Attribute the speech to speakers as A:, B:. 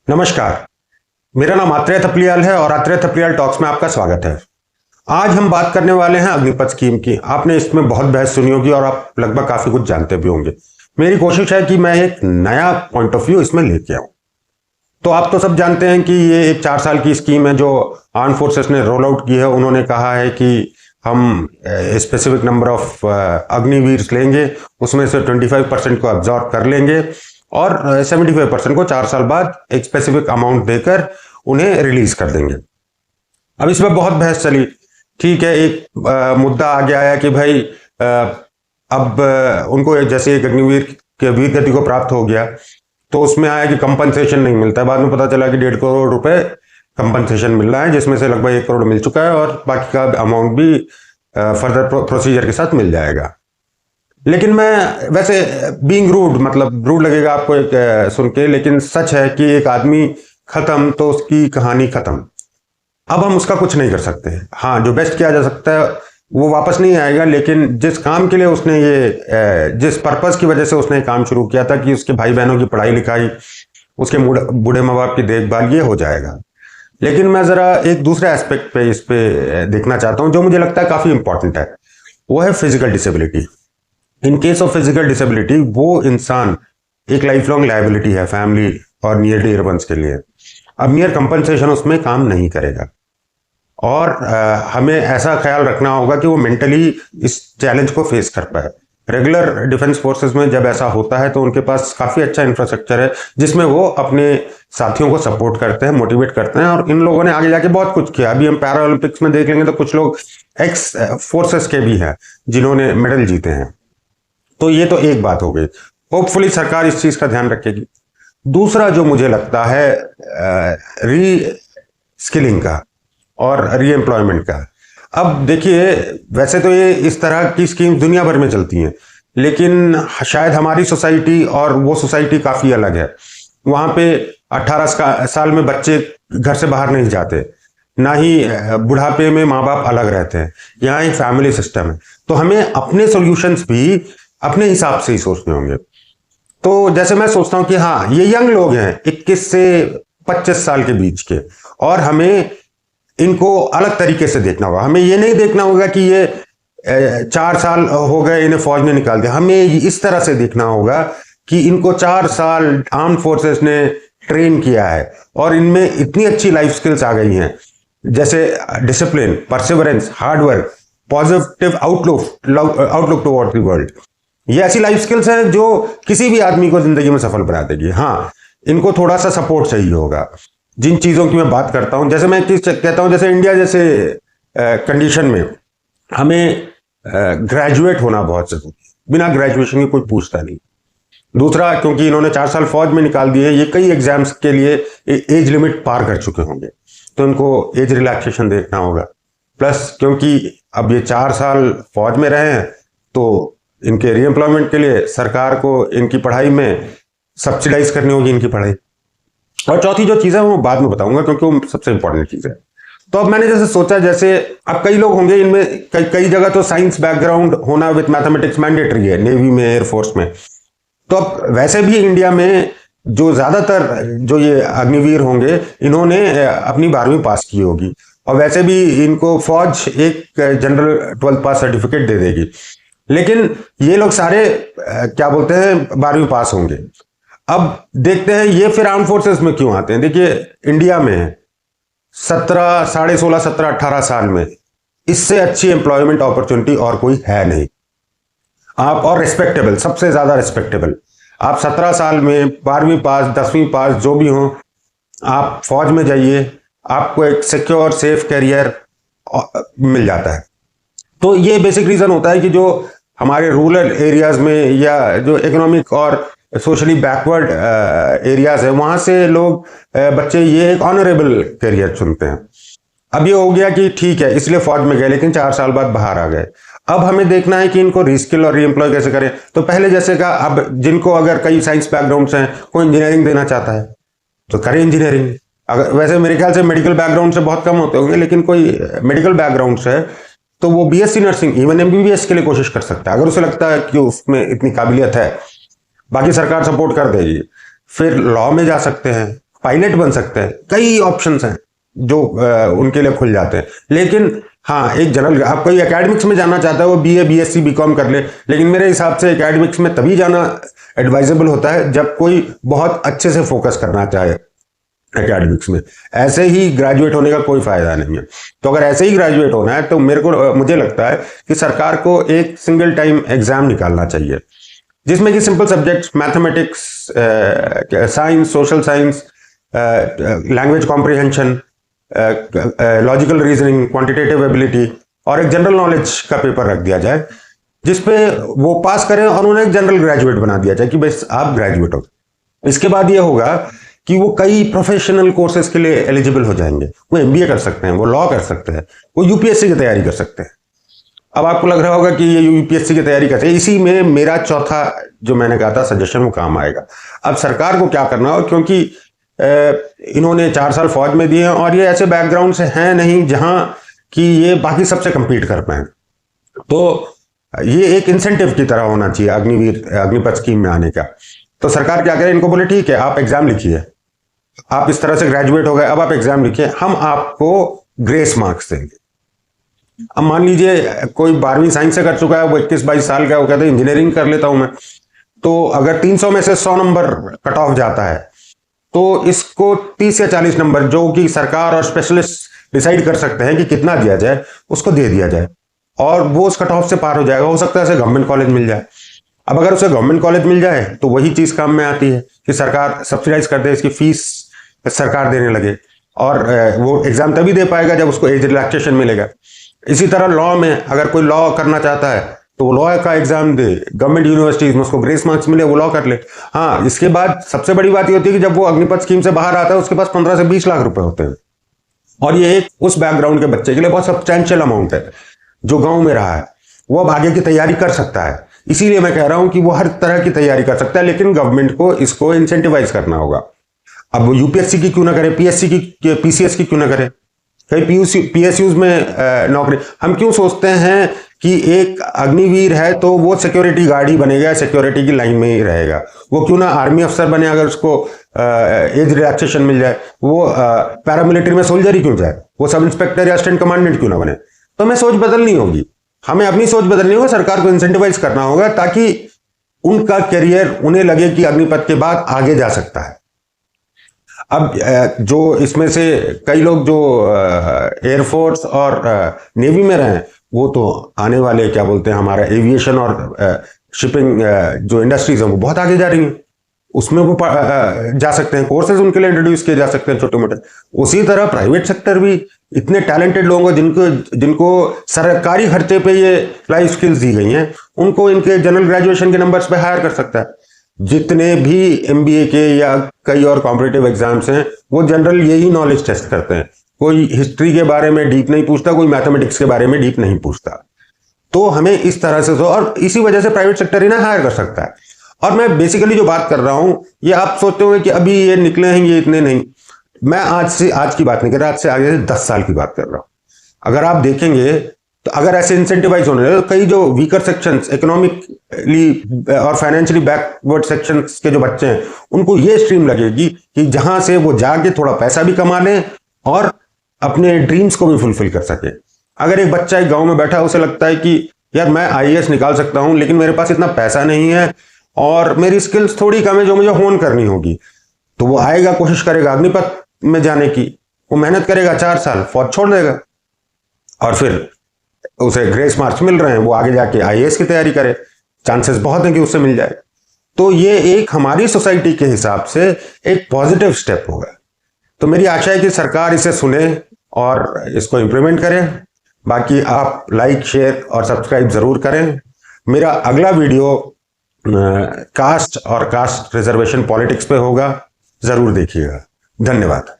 A: नमस्कार। मेरा नाम आत्रेय थपलियाल है और आत्रेय थपलियाल टॉक्स में आपका स्वागत है। आज हम बात करने वाले हैं अग्निपथ स्कीम की। आपने इसमें बहुत बहस सुनी होगी और आप लगभग काफी कुछ जानते भी होंगे। मेरी कोशिश है कि मैं एक नया पॉइंट ऑफ व्यू इसमें लेके आऊं। तो आप तो सब जानते हैं कि ये एक 4 साल की स्कीम है जो आर्म फोर्सेस ने रोल आउट की है। उन्होंने कहा है कि हम स्पेसिफिक नंबर ऑफ अग्निवीर लेंगे, उसमें से 25% को अब्जॉर्ब कर लेंगे और 75% को 4 साल बाद एक स्पेसिफिक अमाउंट देकर उन्हें रिलीज कर देंगे। अब इसमें बहुत बहस चली। ठीक है, एक मुद्दा आगे आया कि भाई अब उनको जैसे एक अग्निवीर के वीर गति को प्राप्त हो गया तो उसमें आया कि कंपनसेशन नहीं मिलता है। बाद में पता चला कि 1.5 करोड़ रुपए कंपनसेशन मिल रहा है, जिसमें से लगभग 1 करोड़ मिल चुका है और बाकी का अमाउंट भी फर्दर प्रोसीजर के साथ मिल जाएगा। लेकिन मैं वैसे बीइंग रूड, मतलब रूड लगेगा आपको एक सुन के, लेकिन सच है कि एक आदमी खत्म तो उसकी कहानी खत्म। अब हम उसका कुछ नहीं कर सकते। हाँ, जो बेस्ट किया जा सकता है वो वापस नहीं आएगा, लेकिन जिस काम के लिए उसने जिस पर्पस की वजह से उसने काम शुरू किया था कि उसके भाई बहनों की पढ़ाई लिखाई, उसके बूढ़े माँ बाप की देखभाल, ये हो जाएगा। लेकिन मैं जरा एक दूसरे एस्पेक्ट पे इस पे देखना चाहता हूं जो मुझे लगता है काफी इंपॉर्टेंट है। वो है physical disability. In case of physical disability वो इंसान एक लाइफ लॉन्ग लायबिलिटी है फैमिली और नियर डियर वंस के लिए। अब नियर कंपनसेशन उसमें काम नहीं करेगा और हमें ऐसा ख्याल रखना होगा कि वो मेंटली इस चैलेंज को फेस कर पाए। रेगुलर डिफेंस फोर्सेस में जब ऐसा होता है तो उनके पास काफी अच्छा इंफ्रास्ट्रक्चर है जिसमें वो अपने साथियों को सपोर्ट करते हैं, मोटिवेट करते हैं और इन लोगों ने आगे जाके बहुत कुछ किया। अभी हम पैरा ओलंपिक्स में देख लेंगे तो कुछ लोग एक्स फोर्सेस के भी हैं जिन्होंने मेडल जीते हैं। तो ये तो एक बात हो गई। होपफुली सरकार इस चीज का ध्यान रखेगी। दूसरा जो मुझे लगता है री स्किलिंग का और री एम्प्लॉयमेंट का। अब देखिए, वैसे तो ये इस तरह की स्कीम दुनिया भर में चलती हैं, लेकिन शायद हमारी सोसाइटी और वो सोसाइटी काफी अलग है। वहां पे 18 साल में बच्चे घर से बाहर नहीं जाते, ना ही बुढ़ापे में माँ बाप अलग रहते हैं। यहाँ एक फैमिली सिस्टम है, तो हमें अपने सॉल्यूशंस भी अपने हिसाब से ही सोचने होंगे। तो जैसे मैं सोचता हूं कि हाँ, ये यंग लोग हैं 21 से 25 साल के बीच के, और हमें इनको अलग तरीके से देखना होगा। हमें ये नहीं देखना होगा कि ये 4 साल हो गए इन्हें फौज में निकाल दिया। हमें इस तरह से देखना होगा कि इनको 4 साल आर्म फोर्सेस ने ट्रेन किया है और इनमें इतनी अच्छी लाइफ स्किल्स आ गई हैं, जैसे discipline, perseverance, hard work, positive outlook towards the world. ये ऐसी लाइफ स्किल्स हैं जो किसी भी आदमी को जिंदगी में सफल बना देगी। हाँ, इनको थोड़ा सा सपोर्ट चाहिए होगा। जिन चीजों की मैं बात करता हूं, जैसे मैं एक चीज कहता हूं, जैसे इंडिया जैसे कंडीशन में हमें ग्रेजुएट होना बहुत जरूरी है। बिना ग्रेजुएशन के कोई पूछता नहीं। दूसरा, क्योंकि इन्होंने 4 साल फौज में निकाल दिए, ये कई एग्जाम्स के लिए एज लिमिट पार कर चुके होंगे, तो इनको एज रिलैक्सेशन देखना होगा। प्लस क्योंकि अब ये 4 साल फौज में रहे हैं तो इनके रीएम्प्लॉयमेंट के लिए सरकार को इनकी पढ़ाई में सब्सिडाइज करनी होगी इनकी पढ़ाई। और चौथी जो चीज है वो बाद में बताऊंगा क्योंकि वो सबसे इंपॉर्टेंट चीज है। तो अब मैंने जैसे सोचा, जैसे अब कई लोग होंगे इनमें, कई जगह तो साइंस बैकग्राउंड होना विद मैथमेटिक्स मैंडेटरी है, नेवी में, एयरफोर्स में। तो अब वैसे भी इंडिया में जो ज्यादातर जो ये अग्निवीर होंगे इन्होंने अपनी 12वीं पास की होगी और वैसे भी इनको फौज एक जनरल 12th पास सर्टिफिकेट दे देगी। लेकिन ये लोग सारे क्या बोलते हैं 12वीं पास होंगे। अब देखते हैं ये फिर आर्म फोर्सेस में क्यों आते हैं। देखिए, इंडिया में 16, 17, 18 साल में इससे अच्छी एम्प्लॉयमेंट अपॉर्चुनिटी और कोई है नहीं। आप और रिस्पेक्टेबल, सबसे ज्यादा रिस्पेक्टेबल, आप 17 साल में 12वीं पास, 10वीं पास जो भी हो, आप फौज में जाइए, आपको एक सिक्योर सेफ कैरियर मिल जाता है। तो ये बेसिक रीजन होता है कि जो हमारे रूरल एरियाज में या जो इकोनॉमिक और सोशली बैकवर्ड एरियाज है वहां से लोग बच्चे ये एक ऑनरेबल करियर चुनते हैं। अब ये हो गया कि ठीक है, इसलिए फौज में गए, लेकिन 4 साल बाद बाहर आ गए। अब हमें देखना है कि इनको रीस्किल और रीएम्प्लॉय कैसे करें। तो पहले जैसे का, अब जिनको अगर कई साइंस बैकग्राउंड हैं, कोई इंजीनियरिंग देना चाहता है तो करें इंजीनियरिंग। अगर वैसे मेरे ख्याल से मेडिकल बैकग्राउंड से बहुत कम होते होंगे, लेकिन कोई मेडिकल बैकग्राउंड से है तो वो बीएससी नर्सिंग, इवन एमबीबीएस के लिए कोशिश कर सकता है अगर उसे लगता है कि उसमें इतनी काबिलियत है। बाकी सरकार सपोर्ट कर देगी। फिर लॉ में जा सकते हैं, पायलट बन सकते हैं, कई ऑप्शंस हैं जो उनके लिए खुल जाते हैं। लेकिन हाँ, एक जनरल, आप कोई एकेडमिक्स में जाना चाहता है वो बीए बीएससी बीकॉम कर ले, लेकिन मेरे हिसाब से एकेडमिक्स में तभी जाना एडवाइजेबल होता है जब कोई बहुत अच्छे से फोकस करना चाहे एकेडमिक्स में। ऐसे ही ग्रेजुएट होने का कोई फायदा नहीं है। तो अगर ऐसे ही ग्रेजुएट होना है तो मुझे लगता है कि सरकार को एक सिंगल टाइम एग्जाम निकालना चाहिए जिसमें कि simple subjects, mathematics, science, social science, language comprehension, logical reasoning, quantitative ability और एक जनरल नॉलेज का पेपर रख दिया जाए जिसपे वो पास करें और उन्हें एक जनरल ग्रेजुएट बना दिया जाए कि बस आप ग्रेजुएट हो। इसके बाद ये होगा कि वो कई प्रोफेशनल कोर्सेज के लिए एलिजिबल हो जाएंगे। वो एमबीए कर सकते हैं, वो लॉ कर सकते हैं, वो यूपीएससी की तैयारी कर सकते हैं। अब आपको लग रहा होगा कि ये यूपीएससी की तैयारी करते हैं, इसी में मेरा चौथा जो मैंने कहा था सजेशन वो काम आएगा। अब सरकार को क्या करना हो, क्योंकि इन्होंने 4 साल फौज में दिए हैं और ये ऐसे बैकग्राउंड से हैं नहीं जहां कि ये बाकी सबसे compete कर पाए, तो ये एक इंसेंटिव की तरह होना चाहिए अग्निपथ स्कीम में आने का। तो सरकार क्या करे, इनको बोले ठीक है आप एग्जाम लिखिए, आप इस तरह से ग्रेजुएट हो गए, अब आप एग्जाम लिखिए, हम आपको ग्रेस मार्क्स देंगे। अब मान लीजिए कोई 12वीं साइंस से कर चुका है, वो 21-22 साल का, वो कहते हैं इंजीनियरिंग कर लेता हूं मैं, तो अगर 300 में से 100 नंबर कट ऑफ जाता है तो इसको 30 या 40 नंबर जो कि सरकार और स्पेशलिस्ट डिसाइड कर सकते हैं कि कितना दिया जाए, उसको दे दिया जाए और वो उस कट ऑफ से पार हो जाएगा। हो सकता है उसे गवर्नमेंट कॉलेज मिल जाए। अब अगर उसे गवर्नमेंट कॉलेज मिल जाए तो वही चीज काम में आती है कि सरकार सब्सिडाइज कर दे, इसकी फीस सरकार देने लगे और वो एग्जाम तभी दे पाएगा जब उसको एज रिलैक्सेशन मिलेगा। इसी तरह लॉ में अगर कोई लॉ करना चाहता है तो वो लॉ का एग्जाम दे, गवर्नमेंट यूनिवर्सिटीज में उसको ग्रेस मार्क्स मिले, वो लॉ कर ले। हाँ, इसके बाद सबसे बड़ी बात ये होती है कि जब वो अग्निपथ स्कीम से बाहर आता है उसके पास 15 से 20 लाख रुपए होते हैं और ये एक उस बैकग्राउंड के बच्चे के लिए बहुत सब्सटैंशियल अमाउंट है। जो गांव में रहा है वो अब आगे की तैयारी कर सकता है। इसीलिए मैं कह रहा हूं कि वो हर तरह की तैयारी कर सकता है, लेकिन गवर्नमेंट को इसको इंसेंटिवाइज करना होगा। अब वो यूपीएससी की क्यों ना करे, पीएससी की, पीसीएस की क्यों ना करे, कहीं पीएसयूज में नौकरी। हम क्यों सोचते हैं कि एक अग्निवीर है तो वो सिक्योरिटी गार्ड ही बनेगा, सिक्योरिटी की लाइन में ही रहेगा, वो क्यों ना आर्मी अफसर बने अगर उसको एज रिलैक्सेशन मिल जाए, वो पैरामिलिट्री में सोल्जर ही क्यों जाए, वो सब इंस्पेक्टर या असिस्टेंट कमांडेंट क्यों ना बने। तो हमें सोच बदलनी होगी, हमें अपनी सोच बदलनी होगी, सरकार को इंसेंटिवाइज करना होगा ताकि उनका करियर उन्हें लगे कि अग्निपथ के बाद आगे जा सकता है। अब जो इसमें से कई लोग जो एयरफोर्स और नेवी में रहे वो तो आने वाले क्या बोलते हैं हमारा एविएशन और शिपिंग जो इंडस्ट्रीज हैं वो बहुत आगे जा रही हैं, उसमें वो जा सकते हैं, कोर्सेज उनके लिए इंट्रोड्यूस किए जा सकते हैं छोटे मोटे। उसी तरह प्राइवेट सेक्टर भी इतने टैलेंटेड लोगों को जिनको सरकारी खर्चे पे ये लाइफ स्किल्स दी गई हैं, उनको इनके जनरल ग्रेजुएशन के नंबर्स पे हायर कर सकता है। जितने भी एमबीए के या कई और कॉम्पिटिटिव एग्जाम्स हैं वो जनरल यही नॉलेज टेस्ट करते हैं, कोई हिस्ट्री के बारे में डीप नहीं पूछता, कोई मैथमेटिक्स के बारे में डीप नहीं पूछता। तो हमें इस तरह से और इसी वजह से प्राइवेट सेक्टर ही ना हायर कर सकता है। और मैं बेसिकली जो बात कर रहा हूं ये आप सोचते होंगे कि अभी ये निकले हैं ये इतने नहीं, मैं आज की बात नहीं कर रहा, आज से आगे 10 साल की बात कर रहा हूं। अगर आप देखेंगे तो अगर ऐसे इंसेंटिवाइज होने लगे तो कई जो वीकर सेक्शंस, इकोनॉमिकली और फाइनेंशियली बैकवर्ड सेक्शंस के जो बच्चे हैं उनको ये स्ट्रीम लगेगी कि जहां से वो जाके थोड़ा पैसा भी कमा लें और अपने ड्रीम्स को भी फुलफिल कर सके। अगर एक बच्चा एक गांव में बैठा उसे लगता है कि यार मैं आईएएस निकाल सकता हूं लेकिन मेरे पास इतना पैसा नहीं है और मेरी स्किल्स थोड़ी कम है जो मुझे होन करनी होगी, तो वो आएगा, कोशिश करेगा अग्निपथ में जाने की, वो मेहनत करेगा 4 साल, फौज छोड़ देगा और फिर उसे ग्रेस मार्क्स मिल रहे हैं, वो आगे जाके आईएएस की तैयारी करे, चांसेस बहुत हैं कि उससे मिल जाए। तो ये एक हमारी सोसाइटी के हिसाब से एक पॉजिटिव स्टेप होगा। तो मेरी आशा है कि सरकार इसे सुने और इसको इंप्लीमेंट करें। बाकी आप लाइक, शेयर और सब्सक्राइब जरूर करें। मेरा अगला वीडियो कास्ट और कास्ट रिजर्वेशन पॉलिटिक्स पे होगा, जरूर देखिएगा। धन्यवाद।